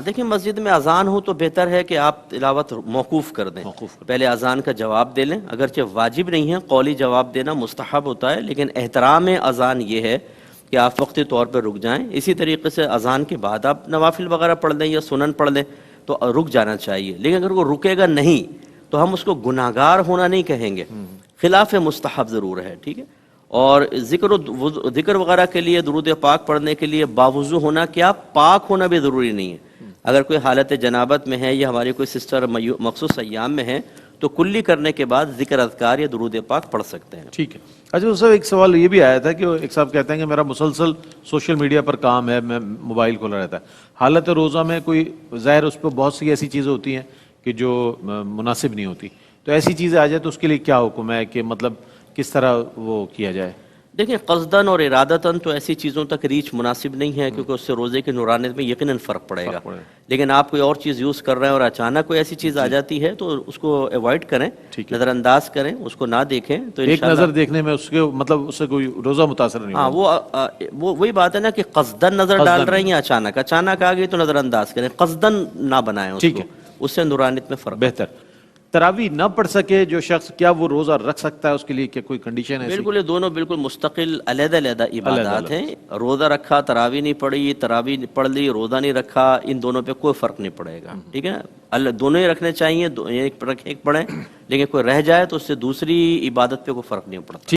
دیکھیں مسجد میں اذان ہو تو بہتر ہے کہ آپ تلاوت موقوف کر دیں، پہلے اذان کا جواب دے لیں، اگرچہ واجب نہیں ہے، قولی جواب دینا مستحب ہوتا ہے، لیکن احترام اذان یہ ہے کہ آپ وقتی طور پر رک جائیں۔ اسی طریقے سے اذان کے بعد آپ نوافل وغیرہ پڑھ لیں یا سنن پڑھ لیں تو رک جانا چاہیے، لیکن اگر وہ رکے گا نہیں تو ہم اس کو گناہگار ہونا نہیں کہیں گے، خلاف مستحب ضرور ہے، ٹھیک ہے۔ اور ذکر وغیرہ کے لیے درود پاک پڑھنے کے لیے باوضو ہونا، کیا پاک ہونا بھی ضروری نہیں ہے۔ اگر کوئی حالت جنابت میں ہے یا ہماری کوئی سسٹر مخصوص ایام میں ہے تو کلی کرنے کے بعد ذکر اذکار یا درود پاک پڑھ سکتے ہیں۔ ٹھیک ہے۔ اچھا صاحب ایک سوال یہ بھی آیا تھا کہ ایک صاحب کہتے ہیں کہ میرا مسلسل سوشل میڈیا پر کام ہے، میں موبائل کھولا رہتا ہے، حالت روزہ میں کوئی ظاہر اس پہ بہت سی ایسی چیزیں ہوتی ہیں کہ جو مناسب نہیں ہوتی، تو ایسی چیزیں آ جائے تو اس کے لیے کیا حکم ہے کہ مطلب کس طرح وہ کیا جائے؟ دیکھیں قصداً اور ارادتاً تو ایسی چیزوں تک ریچ مناسب نہیں ہے، کیونکہ اس سے روزے کی نورانیت میں یقیناً فرق پڑے گا، لیکن آپ کوئی اور چیز یوز کر رہے ہیں اور اچانک کوئی ایسی چیز آ جاتی ہے تو اس کو ایوائڈ کریں، نظر انداز کریں، اس کو نہ دیکھیں تو ایک نظر دیکھنے میں اس کے مطلب اس سے کوئی روزہ متاثر نہیں ہوگا۔ وہ وہی بات ہے نا کہ قصداً نظر ڈال رہے ہیں یا اچانک آ گئی تو نظر انداز کریں، قصداً نہ بنائیں اس کو، اس سے نورانیت میں فرق۔ بہتر۔ تراویح نہ پڑھ سکے جو شخص، کیا وہ روزہ رکھ سکتا ہے؟ اس کے لیے کیا کوئی کنڈیشن ہے؟ بالکل، یہ دونوں بالکل مستقل علیحدہ عبادات ہیں۔ روزہ رکھا، تراویح نہیں پڑھی، تراویح پڑھ لی، روزہ نہیں رکھا، ان دونوں پہ کوئی فرق نہیں پڑے گا، ٹھیک ہے۔ دونوں ہی رکھنے چاہیے، ایک پڑھیں لیکن کوئی رہ جائے تو اس سے دوسری عبادت پہ کوئی فرق نہیں پڑتا۔